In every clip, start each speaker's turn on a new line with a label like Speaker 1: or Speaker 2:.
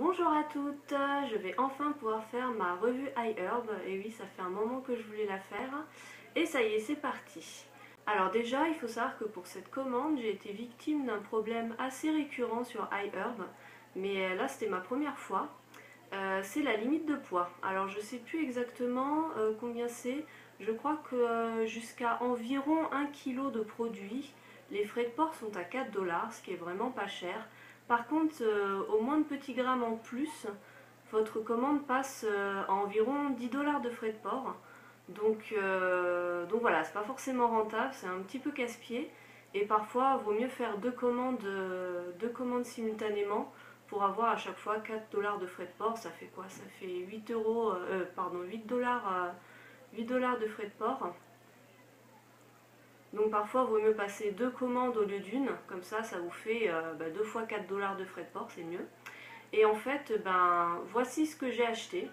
Speaker 1: Bonjour à toutes, je vais enfin pouvoir faire ma revue iHerb, et oui ça fait un moment que je voulais la faire, et ça y est c'est parti. Alors déjà il faut savoir que pour cette commande j'ai été victime d'un problème assez récurrent sur iHerb, mais là c'était ma première fois, c'est la limite de poids. Alors je sais plus exactement combien c'est, je crois que jusqu'à environ 1 kg de produit, les frais de port sont à 4 dollars, ce qui est vraiment pas cher. Par contre, au moins de petits grammes en plus, votre commande passe à environ 10 dollars de frais de port. Donc voilà, c'est pas forcément rentable, c'est un petit peu casse-pied. Et parfois, il vaut mieux faire deux commandes simultanément pour avoir à chaque fois 4 dollars de frais de port. Ça fait quoi? Ça fait 8 euros, pardon, 8 dollars, 8 dollars de frais de port. Donc parfois, il vaut mieux passer deux commandes au lieu d'une. Comme ça vous fait deux fois 4 dollars de frais de port, c'est mieux. Et en fait, voici ce que j'ai acheté.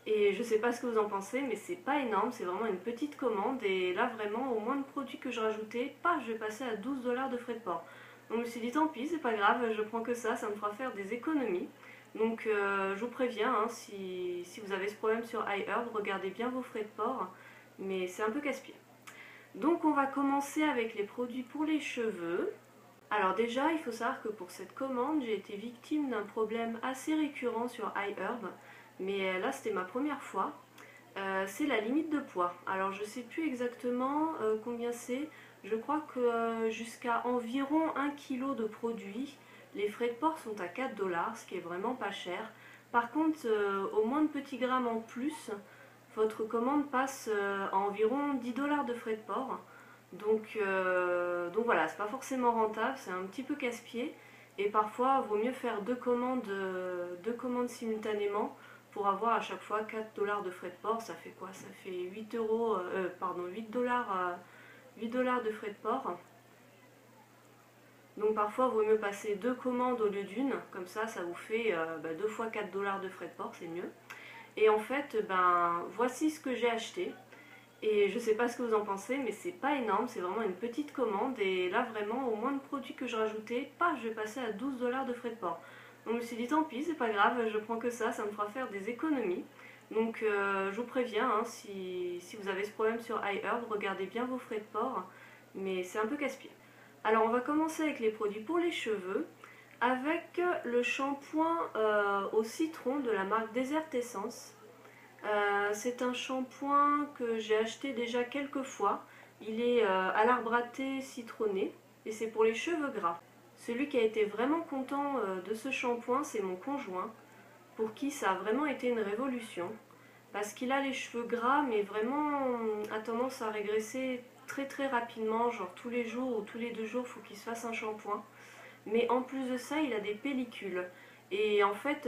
Speaker 1: Et je sais pas ce que vous en pensez, mais c'est pas énorme, c'est vraiment une petite commande. Et là, vraiment, au moins de produits que je rajoutais, je vais passer à 12 dollars de frais de port. Donc je me suis dit, tant pis, c'est pas grave, je prends que ça me fera faire des économies. Donc je vous préviens, hein, si vous avez ce problème sur iHerb, regardez bien vos frais de port, mais c'est un peu casse-pied. Donc on va commencer avec les produits pour les cheveux. Alors déjà, il faut savoir que pour cette commande, j'ai été victime d'un problème assez récurrent sur iHerb, mais là c'était ma première fois. C'est la limite de poids. Alors je sais plus exactement combien c'est, je crois que jusqu'à environ 1 kg de produit, les frais de port sont à 4 dollars, ce qui est vraiment pas cher. Par contre, au moins de petits grammes en plus, votre commande passe à environ 10 dollars de frais de port. Donc voilà, c'est pas forcément rentable, c'est un petit peu casse-pied. Et parfois, il vaut mieux faire deux commandes simultanément pour avoir à chaque fois 4 dollars de frais de port. Ça fait quoi? Ça fait 8 euros, pardon, 8 dollars, 8 dollars de frais de port. Donc parfois, il vaut mieux passer deux commandes au lieu d'une. Comme ça vous fait deux fois 4 dollars de frais de port, c'est mieux. Et en fait, voici ce que j'ai acheté. Et je sais pas ce que vous en pensez, mais c'est pas énorme, c'est vraiment une petite commande. Et là, vraiment, au moins de produits que je rajoutais, je vais passer à 12 dollars de frais de port. Donc je me suis dit, tant pis, c'est pas grave, je prends que ça me fera faire des économies. Donc je vous préviens, hein, si vous avez ce problème sur iHerb, regardez bien vos frais de port, mais c'est un peu casse-pied. Alors on va commencer avec les produits pour les cheveux, avec le shampoing au citron de la marque Desert Essence. C'est un shampoing que j'ai acheté déjà quelques fois. Il est à l'arbre à thé citronné et c'est pour les cheveux gras. Celui qui a été vraiment content de ce shampoing, c'est mon conjoint, pour qui ça a vraiment été une révolution. Parce qu'il a les cheveux gras, mais vraiment a tendance à régresser très très rapidement, genre tous les jours ou tous les 2 jours, il faut qu'il se fasse un shampoing. Mais en plus de ça, il a des pellicules. Et en fait,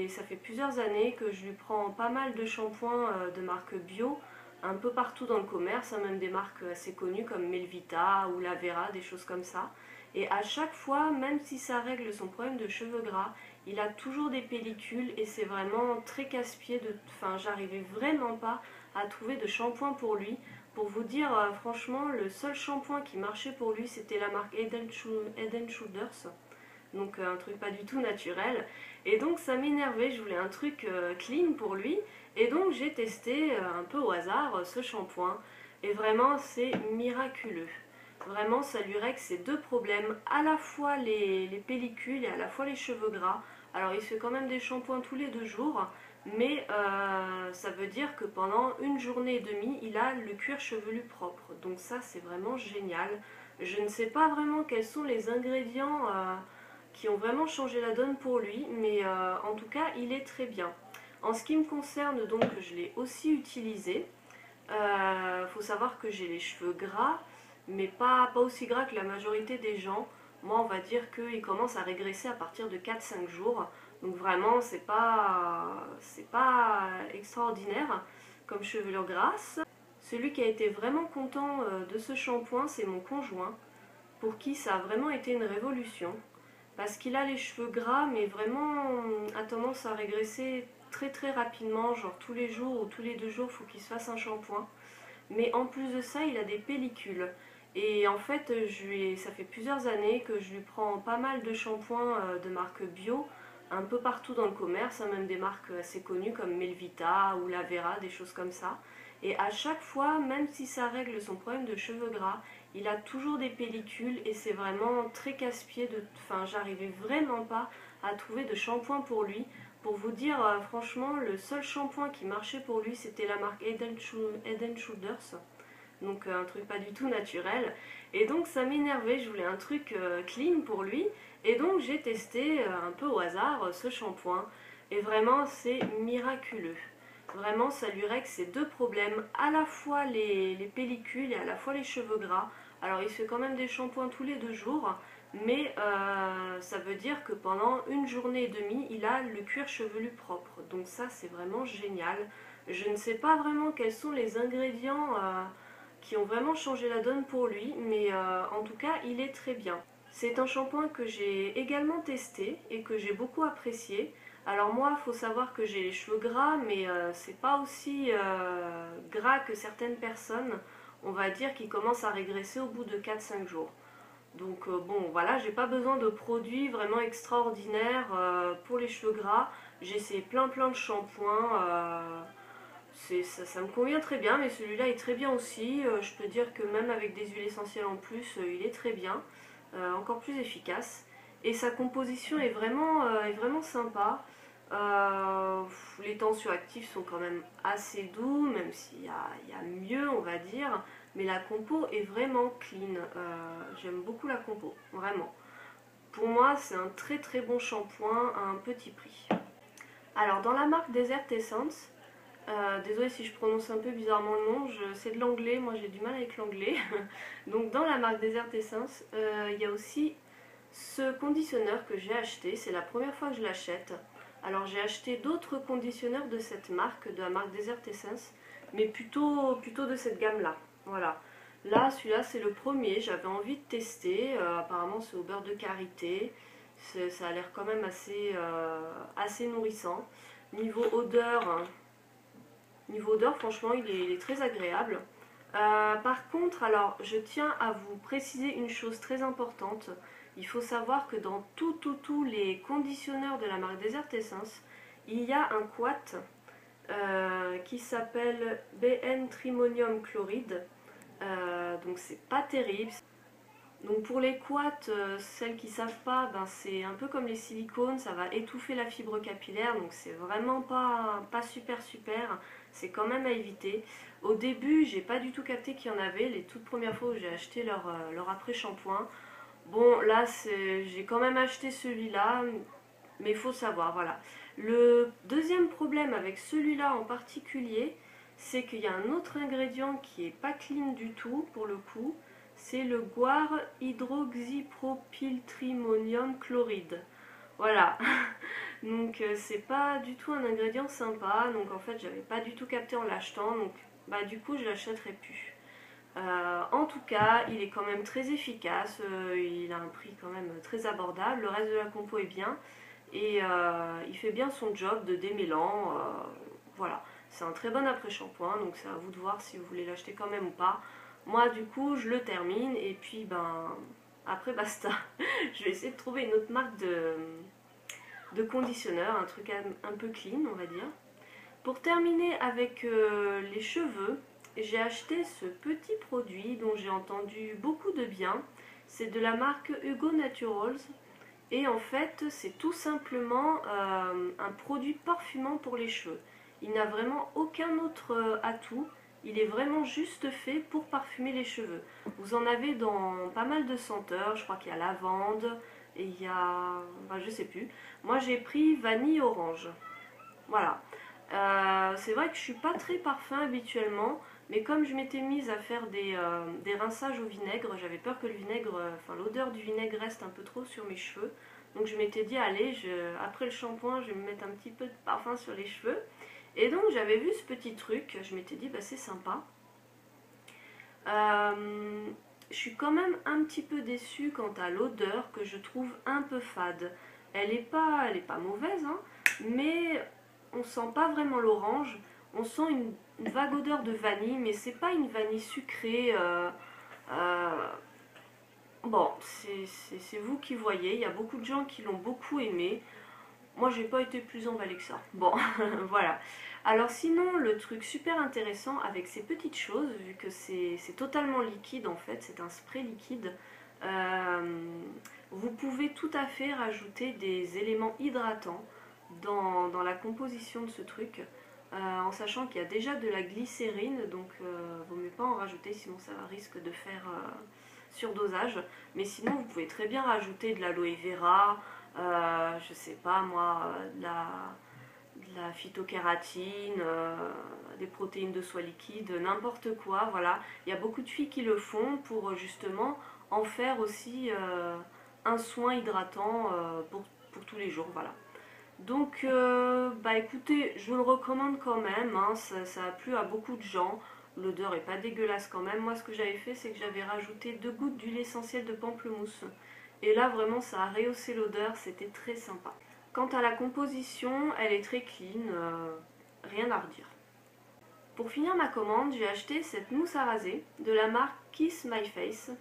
Speaker 1: ça fait plusieurs années que je lui prends pas mal de shampoings de marque bio, un peu partout dans le commerce, hein, même des marques assez connues comme Melvita ou Lavera, des choses comme ça. Et à chaque fois, même si ça règle son problème de cheveux gras, il a toujours des pellicules et c'est vraiment très casse-pied. Enfin, j'arrivais vraiment pas à trouver de shampoing pour lui. Pour vous dire, franchement, le seul shampoing qui marchait pour lui, c'était la marque Head and Shoulders. Donc un truc pas du tout naturel. Et donc ça m'énervait, je voulais un truc clean pour lui. Et donc j'ai testé un peu au hasard ce shampoing. Et vraiment, c'est miraculeux. Vraiment, ça lui règle ces deux problèmes, à la fois les pellicules et à la fois les cheveux gras. Alors il fait quand même des shampoings tous les 2 jours, mais ça veut dire que pendant une journée et demie, il a le cuir chevelu propre. Donc ça, c'est vraiment génial. Je ne sais pas vraiment quels sont les ingrédients qui ont vraiment changé la donne pour lui, mais en tout cas, il est très bien. En ce qui me concerne, donc, je l'ai aussi utilisé. Faut savoir que j'ai les cheveux gras, mais pas aussi gras que la majorité des gens. Moi, on va dire qu'ils commencent à régresser à partir de 4-5 jours. Donc vraiment, c'est pas extraordinaire comme chevelure grasse. Celui qui a été vraiment content de ce shampoing, c'est mon conjoint, pour qui ça a vraiment été une révolution. Parce qu'il a les cheveux gras, mais vraiment a tendance à régresser très très rapidement, genre tous les jours ou tous les 2 jours, il faut qu'il se fasse un shampoing. Mais en plus de ça, il a des pellicules. Et en fait, ça fait plusieurs années que je lui prends pas mal de shampoings de marque bio, un peu partout dans le commerce, hein, même des marques assez connues comme Melvita ou La Vera, des choses comme ça. Et à chaque fois, même si ça règle son problème de cheveux gras, il a toujours des pellicules et c'est vraiment très casse-pied. Enfin, j'arrivais vraiment pas à trouver de shampoing pour lui. Pour vous dire, franchement, le seul shampoing qui marchait pour lui, c'était la marque Head and Shoulders. Donc un truc pas du tout naturel. Et donc ça m'énervait, je voulais un truc clean pour lui. Et donc j'ai testé un peu au hasard ce shampoing. Et vraiment c'est miraculeux. Vraiment ça lui règle ces deux problèmes, à la fois les pellicules et à la fois les cheveux gras. Alors il se fait quand même des shampoings tous les 2 jours. Mais ça veut dire que pendant une journée et demie, il a le cuir chevelu propre. Donc ça c'est vraiment génial. Je ne sais pas vraiment quels sont les ingrédients qui ont vraiment changé la donne pour lui, mais en tout cas il est très bien. C'est un shampoing que j'ai également testé et que j'ai beaucoup apprécié. Alors moi, il faut savoir que j'ai les cheveux gras, mais c'est pas aussi gras que certaines personnes, on va dire, qui commencent à régresser au bout de 4-5 jours. Donc bon, voilà, j'ai pas besoin de produits vraiment extraordinaires pour les cheveux gras. J'ai essayé plein de shampoings. Ça me convient très bien, mais celui-là est très bien aussi. Je peux dire que même avec des huiles essentielles en plus, il est très bien, encore plus efficace. Et sa composition est vraiment sympa. Les tensioactifs sont quand même assez doux, même il y a mieux, on va dire. Mais la compo est vraiment clean. J'aime beaucoup la compo, vraiment. Pour moi, c'est un très bon shampoing à un petit prix. Alors, dans la marque Desert Essence, désolée si je prononce un peu bizarrement le nom, c'est de l'anglais, moi j'ai du mal avec l'anglais. Donc dans la marque Desert Essence, il y a aussi ce conditionneur que j'ai acheté, c'est la première fois que je l'achète. Alors j'ai acheté d'autres conditionneurs de cette marque, de la marque Desert Essence, mais plutôt de cette gamme-là. Voilà. Là, celui-là c'est le premier, j'avais envie de tester, apparemment c'est au beurre de karité, ça a l'air quand même assez nourrissant. Niveau odeur, hein, niveau odeur, franchement, il est très agréable. Par contre, alors, je tiens à vous préciser une chose très importante. Il faut savoir que dans tous les conditionneurs de la marque Desert Essence, il y a un quat qui s'appelle BN Trimonium Chloride. Donc c'est pas terrible. Donc pour les couates, celles qui ne savent pas, ben c'est un peu comme les silicones, ça va étouffer la fibre capillaire, donc c'est vraiment pas super, c'est quand même à éviter. Au début, j'ai pas du tout capté qu'il y en avait, les toutes premières fois où j'ai acheté leur après-shampoing. Bon, là, j'ai quand même acheté celui-là, mais il faut savoir, voilà. Le deuxième problème avec celui-là en particulier, c'est qu'il y a un autre ingrédient qui est pas clean du tout, pour le coup, c'est le guar hydroxypropyltrimonium chloride. Voilà, donc c'est pas du tout un ingrédient sympa, donc en fait j'avais pas du tout capté en l'achetant, donc bah du coup je l'achèterai plus. En tout cas, il est quand même très efficace, il a un prix quand même très abordable, le reste de la compo est bien et il fait bien son job de démêlant. Voilà, c'est un très bon après-shampoing, donc c'est à vous de voir si vous voulez l'acheter quand même ou pas. Moi du coup je le termine et puis ben après basta. Je vais essayer de trouver une autre marque de conditionneur, un truc un peu clean on va dire. Pour terminer avec les cheveux, j'ai acheté ce petit produit dont j'ai entendu beaucoup de bien. C'est de la marque Hugo Naturals. Et en fait, c'est tout simplement un produit parfumant pour les cheveux. Il n'a vraiment aucun autre atout. Il est vraiment juste fait pour parfumer les cheveux. Vous en avez dans pas mal de senteurs. Je crois qu'il y a lavande et il y a... Enfin, je sais plus. Moi, j'ai pris vanille orange. Voilà. C'est vrai que je suis pas très parfum habituellement, mais comme je m'étais mise à faire des rinçages au vinaigre, j'avais peur que le vinaigre, enfin l'odeur du vinaigre reste un peu trop sur mes cheveux. Donc je m'étais dit, allez, après le shampoing, je vais me mettre un petit peu de parfum sur les cheveux. Et donc j'avais vu ce petit truc, je m'étais dit, bah c'est sympa. Je suis quand même un petit peu déçue quant à l'odeur que je trouve un peu fade. Elle est pas mauvaise, hein, mais on sent pas vraiment l'orange. On sent une vague odeur de vanille, mais c'est pas une vanille sucrée. Bon, c'est vous qui voyez. Il y a beaucoup de gens qui l'ont beaucoup aimé. Moi j'ai pas été plus emballée que ça. Bon, voilà. Alors sinon, le truc super intéressant avec ces petites choses, vu que c'est totalement liquide en fait, c'est un spray liquide, vous pouvez tout à fait rajouter des éléments hydratants dans la composition de ce truc, en sachant qu'il y a déjà de la glycérine, donc vaut mieux pas en rajouter, sinon ça risque de faire surdosage. Mais sinon, vous pouvez très bien rajouter de l'aloe vera, je sais pas moi, de la phytokératine, des protéines de soie liquide, n'importe quoi, voilà. Il y a beaucoup de filles qui le font pour justement en faire aussi un soin hydratant pour tous les jours, voilà. Donc, bah écoutez, je vous le recommande quand même, hein, ça a plu à beaucoup de gens. L'odeur est pas dégueulasse quand même. Moi, ce que j'avais fait, c'est que j'avais rajouté 2 gouttes d'huile essentielle de pamplemousse. Et là, vraiment, ça a rehaussé l'odeur, c'était très sympa. Quant à la composition, elle est très clean, rien à redire. Pour finir ma commande, j'ai acheté cette mousse à raser de la marque Kiss My Face.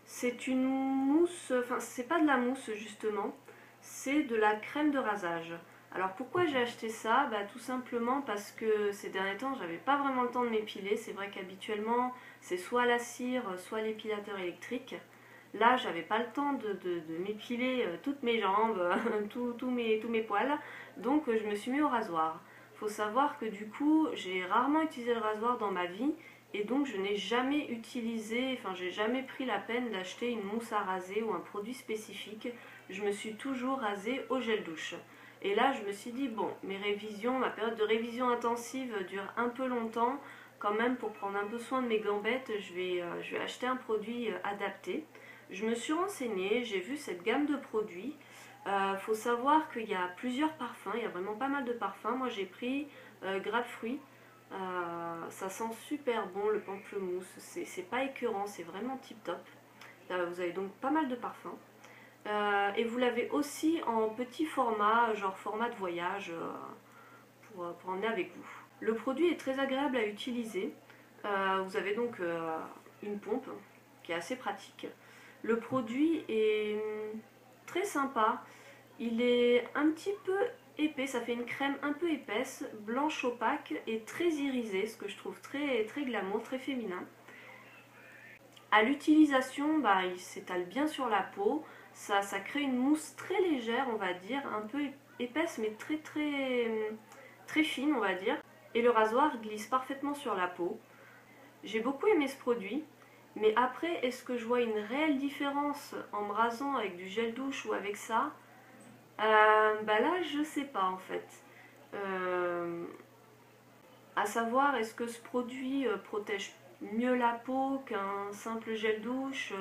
Speaker 1: C'est une mousse, enfin c'est pas de la mousse justement, c'est de la crème de rasage. Alors pourquoi j'ai acheté ça? Bah, tout simplement parce que ces derniers temps j'avais pas vraiment le temps de m'épiler. C'est vrai qu'habituellement c'est soit la cire, soit l'épilateur électrique. Là j'avais pas le temps de m'épiler toutes mes jambes, tous mes poils, donc je me suis mis au rasoir. Faut savoir que du coup j'ai rarement utilisé le rasoir dans ma vie et donc je n'ai jamais utilisé, enfin j'ai jamais pris la peine d'acheter une mousse à raser ou un produit spécifique. Je me suis toujours rasée au gel douche. Et là je me suis dit bon, ma période de révision intensive dure un peu longtemps. Quand même pour prendre un peu soin de mes gambettes, je vais acheter un produit adapté. Je me suis renseignée, j'ai vu cette gamme de produits. Faut savoir qu'il y a plusieurs parfums, il y a vraiment pas mal de parfums. Moi j'ai pris Grapefruit. Ça sent super bon le pamplemousse, c'est pas écœurant, c'est vraiment tip top. Vous avez donc pas mal de parfums. Et vous l'avez aussi en petit format, genre format de voyage, pour emmener avec vous. Le produit est très agréable à utiliser. Vous avez donc une pompe qui est assez pratique. Le produit est très sympa. Il est un petit peu épais, ça fait une crème un peu épaisse, blanche opaque et très irisée, ce que je trouve très, très glamour, très féminin. À l'utilisation, bah, il s'étale bien sur la peau, ça crée une mousse très légère, on va dire, un peu épaisse mais très très très fine, on va dire. Et le rasoir glisse parfaitement sur la peau. J'ai beaucoup aimé ce produit, mais après, est-ce que je vois une réelle différence en me rasant avec du gel douche ou avec ça? Bah là, je sais pas en fait. À savoir, est-ce que ce produit protège mieux la peau qu'un simple gel douche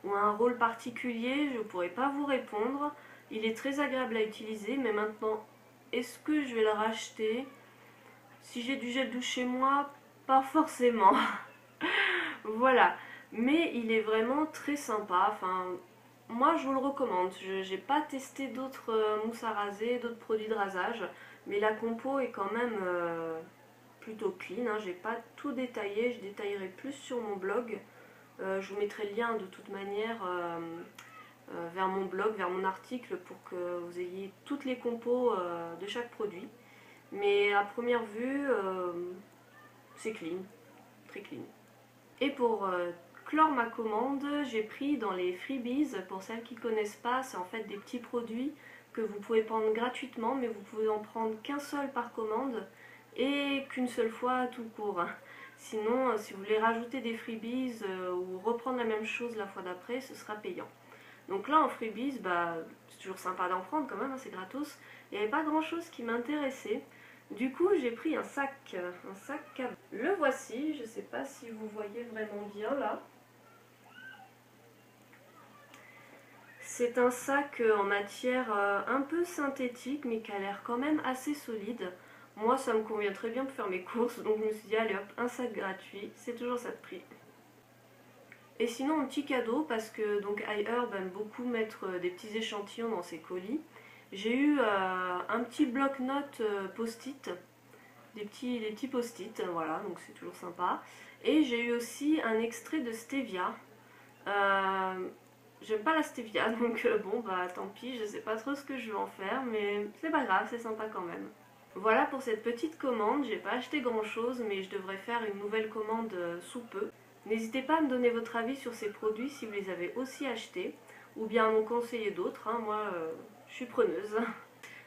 Speaker 1: ou un rôle particulier? Je ne pourrais pas vous répondre. Il est très agréable à utiliser, mais maintenant, est-ce que je vais le racheter? Si j'ai du gel douche chez moi, pas forcément. Voilà. Mais il est vraiment très sympa. Enfin, moi, je vous le recommande. Je n'ai pas testé d'autres mousses à raser, d'autres produits de rasage, mais la compo est quand même plutôt clean. Hein. J'ai pas tout détaillé, je détaillerai plus sur mon blog. Je vous mettrai le lien de toute manière vers mon blog, vers mon article pour que vous ayez toutes les compos de chaque produit. Mais à première vue, c'est clean, très clean. Et pour clore ma commande, j'ai pris dans les freebies, pour celles qui ne connaissent pas, c'est en fait des petits produits que vous pouvez prendre gratuitement, mais vous pouvez en prendre qu'un seul par commande et qu'une seule fois tout court. Sinon, si vous voulez rajouter des freebies ou reprendre la même chose la fois d'après, ce sera payant. Donc là, en freebies, bah, c'est toujours sympa d'en prendre quand même, hein, c'est gratos. Il n'y avait pas grand chose qui m'intéressait. Du coup, j'ai pris un sac cabane. Le voici, je ne sais pas si vous voyez vraiment bien là. C'est un sac en matière un peu synthétique, mais qui a l'air quand même assez solide. Moi, ça me convient très bien pour faire mes courses, donc je me suis dit, allez hop, un sac gratuit, c'est toujours ça de prix. Et sinon, un petit cadeau, parce que donc iHerb aime beaucoup mettre des petits échantillons dans ses colis. J'ai eu un petit bloc-notes post-it, des petits post-it, voilà, donc c'est toujours sympa. Et j'ai eu aussi un extrait de Stevia. j'aime pas la stevia, donc bon bah tant pis, je sais pas trop ce que je vais en faire, mais c'est pas grave, c'est sympa quand même. Voilà pour cette petite commande, j'ai pas acheté grand chose, mais je devrais faire une nouvelle commande sous peu. N'hésitez pas à me donner votre avis sur ces produits si vous les avez aussi achetés, ou bien à m'en conseiller d'autres, hein. Moi je suis preneuse.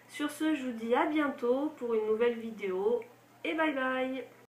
Speaker 1: Sur ce, je vous dis à bientôt pour une nouvelle vidéo, et bye bye!